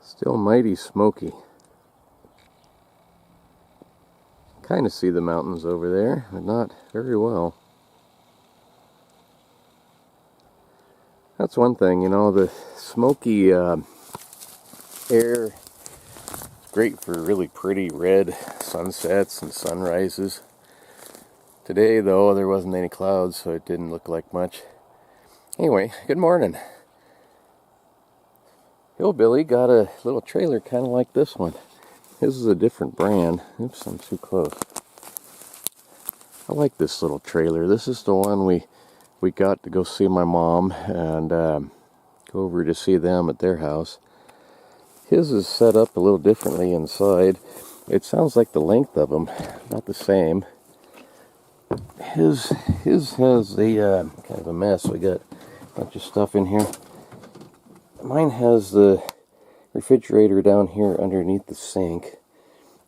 Still mighty smoky. Kind of see the mountains over there, but not very well. That's one thing, you know, the smoky air is great for really pretty red sunsets and sunrises. Today, though, there wasn't any clouds, so it didn't look like much. Anyway, good morning. Hillbilly got a little trailer kind of like this one. This is a different brand. Oops, I'm too close. I like this little trailer. This is the one we got to go see my mom and go over to see them at their house. His is set up a little differently inside. It sounds like the length of them, not the same. His has a kind of a mess. We got a bunch of stuff in here. Mine has the refrigerator down here underneath the sink.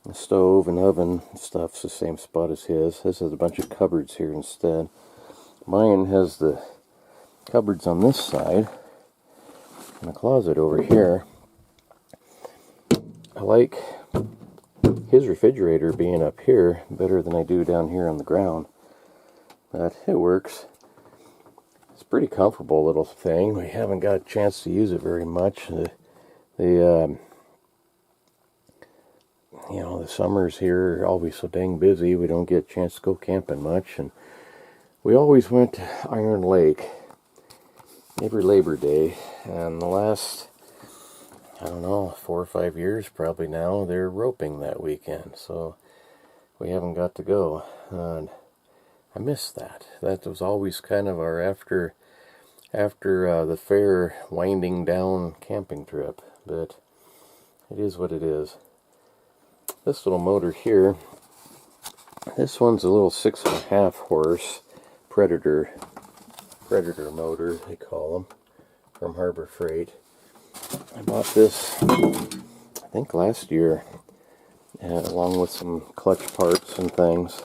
The stove and oven and stuff's the same spot as his. His has a bunch of cupboards here instead. Mine has the cupboards on this side and a closet over here. I like his refrigerator being up here better than I do down here on the ground. But it works. It's a pretty comfortable little thing. We haven't got a chance to use it very much. The summers here are always so dang busy. We don't get a chance to go camping much. And we always went to Iron Lake every Labor Day. And the last, I don't know, 4 or 5 years probably now, they're roping that weekend. So we haven't got to go. And I miss that. That was always kind of our after the fair winding down camping trip. But it is what it is. This little motor here, this one's a little 6.5 horse Predator motor, they call them, from Harbor Freight. I bought this, I think last year, along with some clutch parts and things.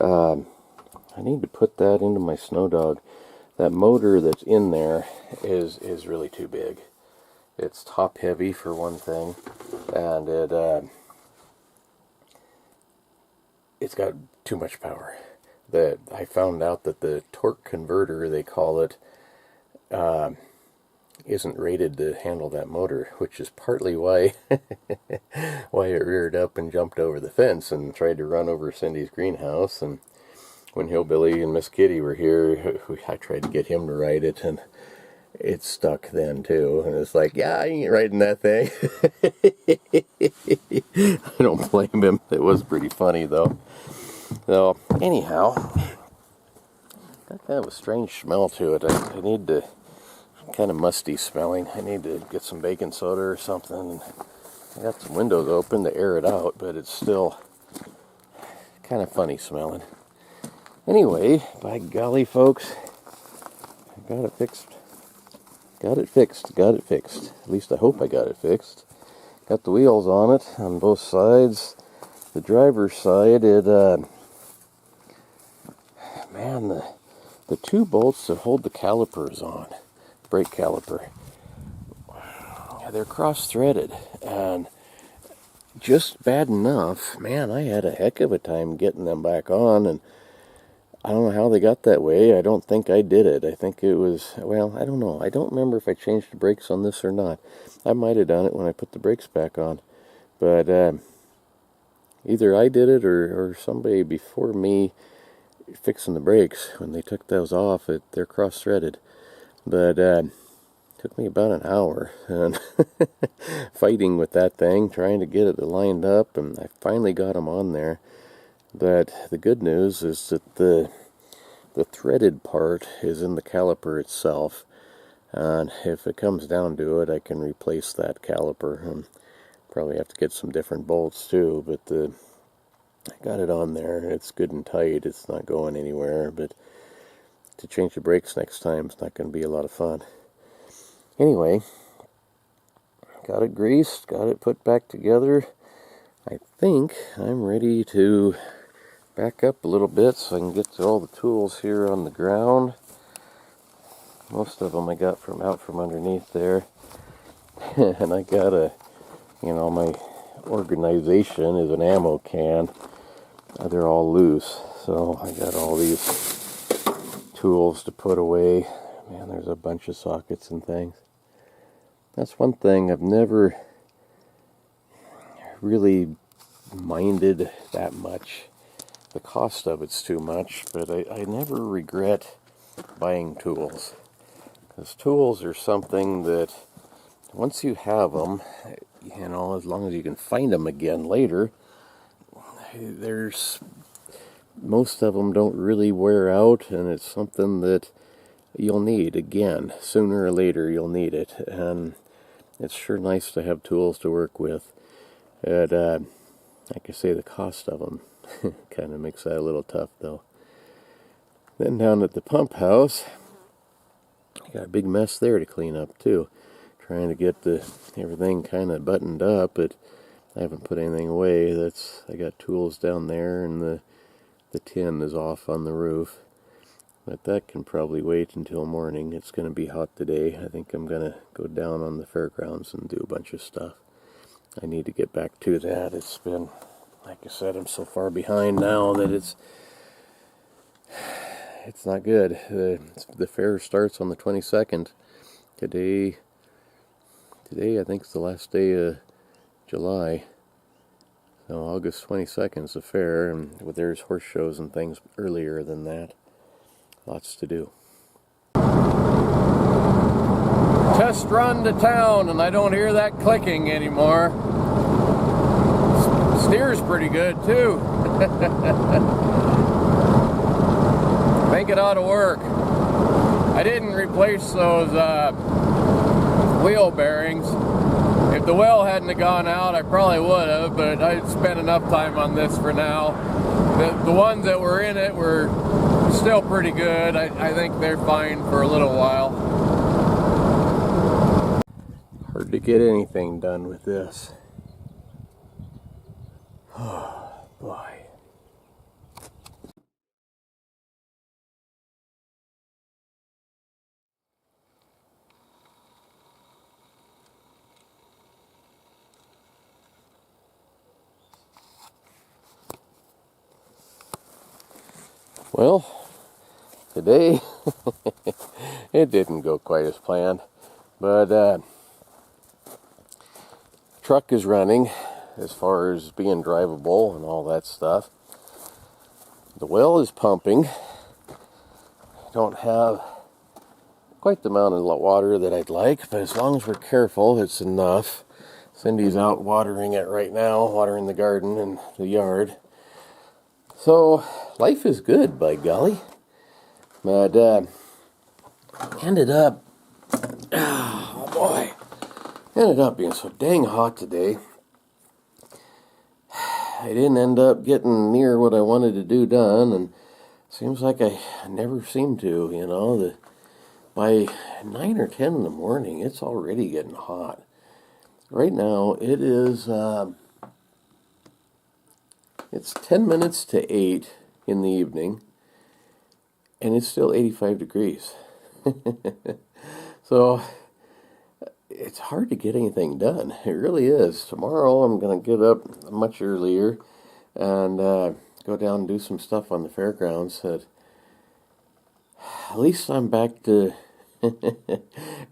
I need to put that into my Snow Dog. That motor that's in there is really too big. It's top heavy for one thing, and it's got too much power. I found out that the torque converter, they call it, isn't rated to handle that motor, which is partly why why it reared up and jumped over the fence and tried to run over Cindy's greenhouse. And when Hillbilly and Miss Kitty were here, I tried to get him to ride it, and it stuck then too. And it's like, yeah, I ain't riding that thing. I don't blame him. It was pretty funny though. So anyhow, got kind of a strange smell to it. I need to, kind of musty smelling. I need to get some baking soda or something. I got some windows open to air it out, but it's still kind of funny smelling. Anyway, by golly, folks, I got it fixed. Got it fixed. At least I hope I got it fixed. Got the wheels on it on both sides. The driver's side, man, the two bolts that hold the calipers on, brake caliper, they're cross-threaded, and just bad enough. Man, I had a heck of a time getting them back on, and I don't know how they got that way. I don't think I did it. I think it was, well, I don't know. I don't remember if I changed the brakes on this or not. I might have done it when I put the brakes back on. But either I did it or somebody before me fixing the brakes. When they took those off, they're cross-threaded. But took me about an hour and fighting with that thing, trying to get it lined up, and I finally got them on there. But the good news is that the threaded part is in the caliper itself, and if it comes down to it, I can replace that caliper, and probably have to get some different bolts too. But I got it on there. It's good and tight. It's not going anywhere. But to change the brakes next time, it's not going to be a lot of fun. Anyway, got it greased, got it put back together. I think I'm ready to back up a little bit so I can get to all the tools here on the ground. Most of them I got from out from underneath there. And I got a my organization is an ammo can. They're all loose, so I got all these tools to put away. Man, there's a bunch of sockets and things. That's one thing I've never really minded that much. The cost of it's too much, but I never regret buying tools. Because tools are something that once you have them, as long as you can find them again later, most of them don't really wear out, and it's something that you'll need again. Sooner or later you'll need it, and it's sure nice to have tools to work with. And like I say, the cost of them kind of makes that a little tough, though. Then down at the pump house, I got a big mess there to clean up too. Trying to get everything kind of buttoned up, but I haven't put anything away. I got tools down there, and the tin is off on the roof. But that can probably wait until morning. It's going to be hot today. I think I'm going to go down on the fairgrounds and do a bunch of stuff. I need to get back to that. It's been, like I said, I'm so far behind now that it's not good. The fair starts on the 22nd. Today I think is the last day of July. So August 22nd is the fair, and there's horse shows and things earlier than that. Lots to do. Test run to town, and I don't hear that clicking anymore. Steer's pretty good too. I think it ought to work. I didn't replace those wheel bearings. If the well hadn't have gone out, I probably would have, but I spent enough time on this for now. The ones that were in it were still pretty good. I think they're fine for a little while. Hard to get anything done with this. Oh, boy. Well, today it didn't go quite as planned, but truck is running as far as being drivable and all that stuff. The well is pumping. I don't have quite the amount of water that I'd like, but as long as we're careful, it's enough. Cindy's out watering it right now, watering the garden and the yard. So life is good, by golly. But ended up being so dang hot today. I didn't end up getting near what I wanted to do done, and seems like I never seem to, by 9 or 10 in the morning, it's already getting hot. Right now, it is, it's 10 minutes to 8 in the evening, and it's still 85 degrees. So, it's hard to get anything done. It really is. Tomorrow, I'm going to get up much earlier and go down and do some stuff on the fairgrounds. At least I'm back to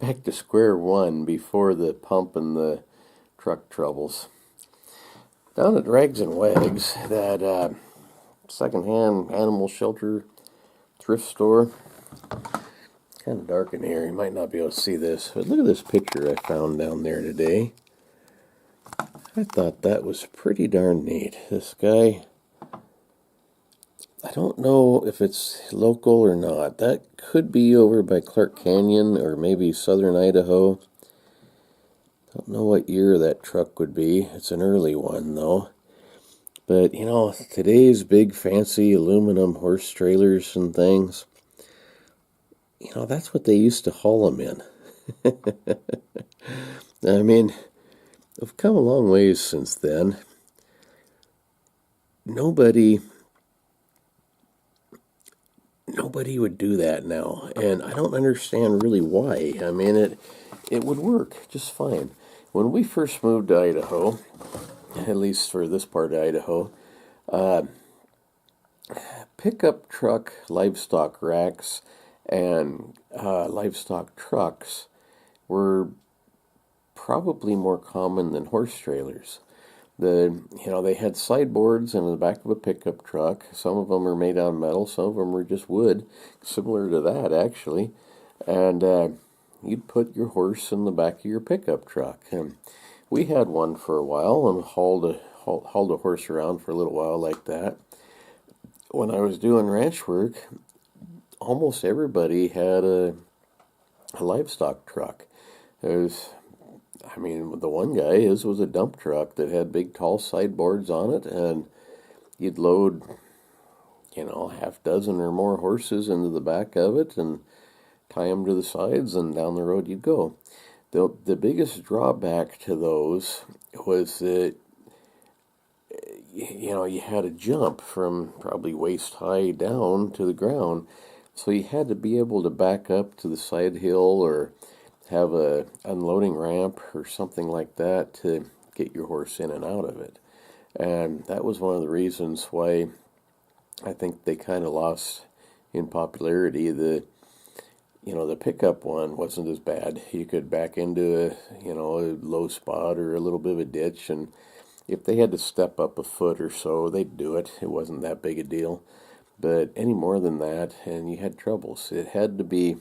back to square one before the pump and the truck troubles. Down at Rags and Wags, that secondhand animal shelter thrift store. Kind of dark in here. You might not be able to see this, but look at this picture I found down there today. I thought that was pretty darn neat. This guy, I don't know if it's local or not. That could be over by Clark Canyon or maybe southern Idaho. Don't know what year that truck would be. It's an early one, though. But, today's big fancy aluminum horse trailers and things, that's what they used to haul them in. I mean, we've come a long ways since then. Nobody would do that now, and I don't understand really why. I mean, it would work just fine. When we first moved to Idaho, at least for this part of Idaho, pickup truck livestock racks and livestock trucks were probably more common than horse trailers. They had sideboards in the back of a pickup truck. Some of them are made out of metal, some of them were just wood, similar to that actually. And you'd put your horse in the back of your pickup truck. And we had one for a while and hauled a horse around for a little while like that. When I was doing ranch work, almost everybody had a livestock truck. The one guy, his was a dump truck that had big tall sideboards on it, and you'd load, half dozen or more horses into the back of it and tie them to the sides, and down the road you'd go. The biggest drawback to those was that you had to jump from probably waist high down to the ground, so you had to be able to back up to the side hill or have a unloading ramp or something like that to get your horse in and out of it. And that was one of the reasons why I think they kind of lost in popularity. The pickup one wasn't as bad. You could back into a low spot or a little bit of a ditch, and if they had to step up a foot or so, they'd do it. It wasn't that big a deal. But any more than that, and you had troubles. It had to be,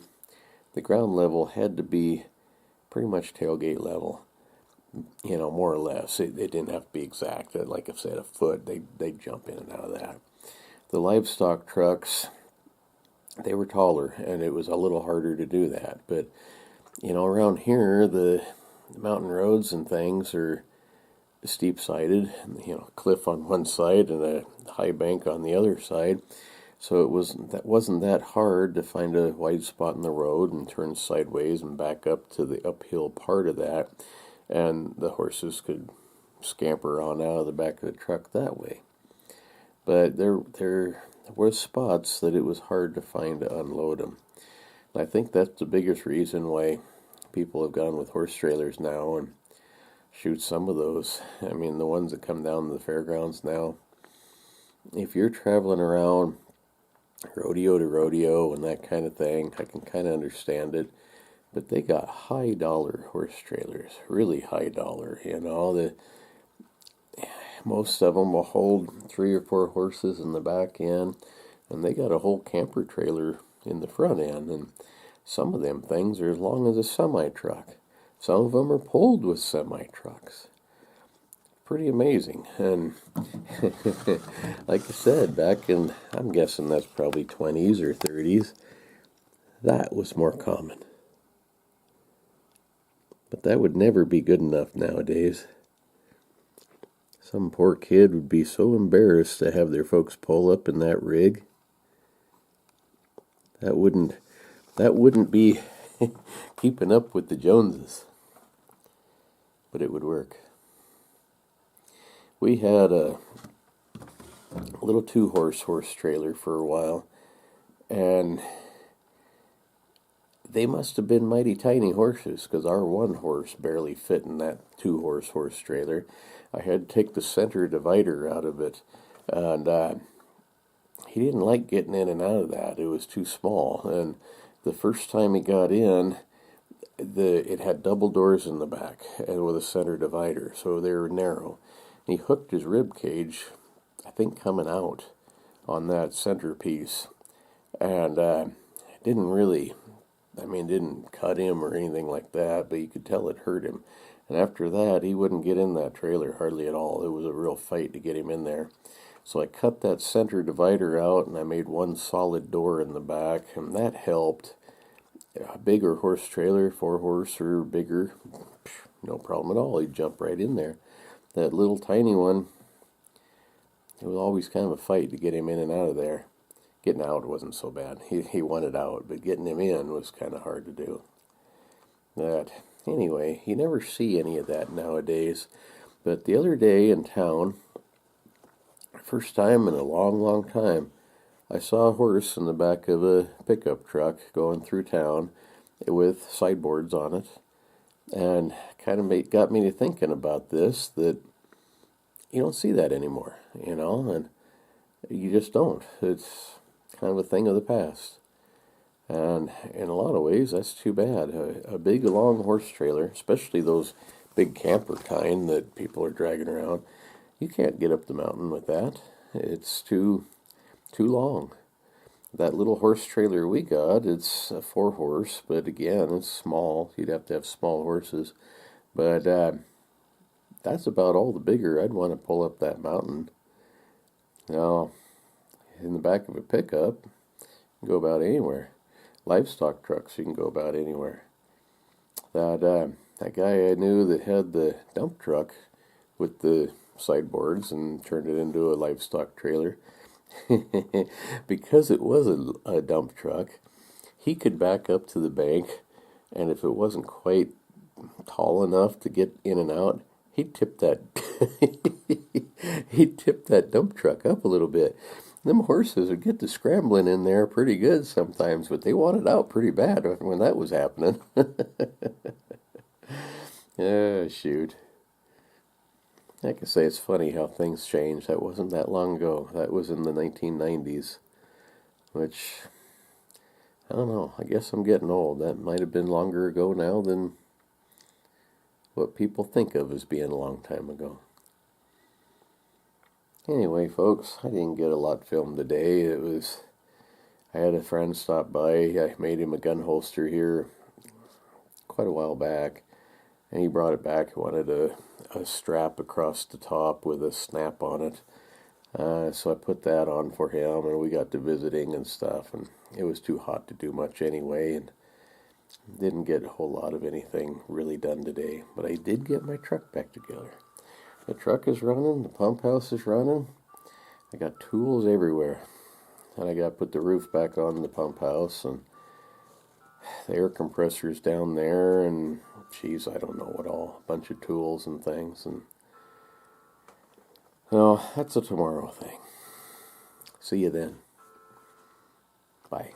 the ground level had to be pretty much tailgate level, more or less. It didn't have to be exact. Like I said, a foot, they'd jump in and out of that. The livestock trucks, they were taller, and it was a little harder to do that. But, around here, the mountain roads and things are steep-sided, cliff on one side and a high bank on the other side. So wasn't that hard to find a wide spot in the road and turn sideways and back up to the uphill part of that, and the horses could scamper on out of the back of the truck that way. But there were spots that it was hard to find to unload them. And I think that's the biggest reason why people have gone with horse trailers now and shoot some of those. The ones that come down to the fairgrounds now, if you're traveling around rodeo to rodeo and that kind of thing, I can kind of understand it. But they got high dollar horse trailers, really high dollar. Most of them will hold 3 or 4 horses in the back end, and they got a whole camper trailer in the front end. And some of them things are as long as a semi-truck. Some of them are pulled with semi-trucks. Pretty amazing. And like I said, back in, I'm guessing that's probably 20s or 30s, that was more common. But that would never be good enough nowadays. Some poor kid would be so embarrassed to have their folks pull up in that rig. That wouldn't be keeping up with the Joneses. But it would work. We had a little 2-horse trailer for a while, and they must have been mighty tiny horses, because our 1 horse barely fit in that 2-horse trailer. I had to take the center divider out of it, and he didn't like getting in and out of that. It was too small, and the first time he got in, it had double doors in the back and with a center divider, so they were narrow. He hooked his rib cage, I think, coming out on that centerpiece, and didn't cut him or anything like that, but you could tell it hurt him. And after that, he wouldn't get in that trailer hardly at all. It was a real fight to get him in there. So I cut that center divider out, and I made 1 solid door in the back, and that helped. A bigger horse trailer, 4-horse or bigger, no problem at all. He'd jump right in there. That little tiny one, it was always kind of a fight to get him in and out of there. Getting out wasn't so bad. He wanted out, but getting him in was kind of hard to do. Anyway, you never see any of that nowadays. But the other day in town, first time in a long, long time, I saw a horse in the back of a pickup truck going through town with sideboards on it. And kind of got me to thinking about this, that you don't see that anymore, and you just don't. It's kind of a thing of the past. And in a lot of ways, that's too bad. A big, long horse trailer, especially those big camper kind that people are dragging around, you can't get up the mountain with that. It's too long. That little horse trailer we got, it's a 4-horse, but again, it's small. You'd have to have small horses. But that's about all the bigger I'd want to pull up that mountain. Now, in the back of a pickup, you can go about anywhere. Livestock trucks, you can go about anywhere. That guy I knew that had the dump truck with the sideboards and turned it into a livestock trailer, because it was a dump truck, he could back up to the bank, and if it wasn't quite tall enough to get in and out, he'd tip that he'd tip that dump truck up a little bit. Them horses would get to scrambling in there pretty good sometimes, but they wanted out pretty bad when that was happening. Oh, shoot. Like I say, it's funny how things change. That wasn't that long ago. That was in the 1990s, which, I don't know. I guess I'm getting old. That might have been longer ago now than what people think of as being a long time ago. Anyway, folks, I didn't get a lot filmed today. I had a friend stop by. I made him a gun holster here quite a while back, and he brought it back. He wanted a strap across the top with a snap on it. So I put that on for him, and we got to visiting and stuff, and it was too hot to do much anyway, and didn't get a whole lot of anything really done today. But I did get my truck back together. The truck is running, the pump house is running. I got tools everywhere. And I got to put the roof back on the pump house, and the air compressor's down there, and geez, I don't know what all. A bunch of tools and things. And well, that's a tomorrow thing. See you then. Bye.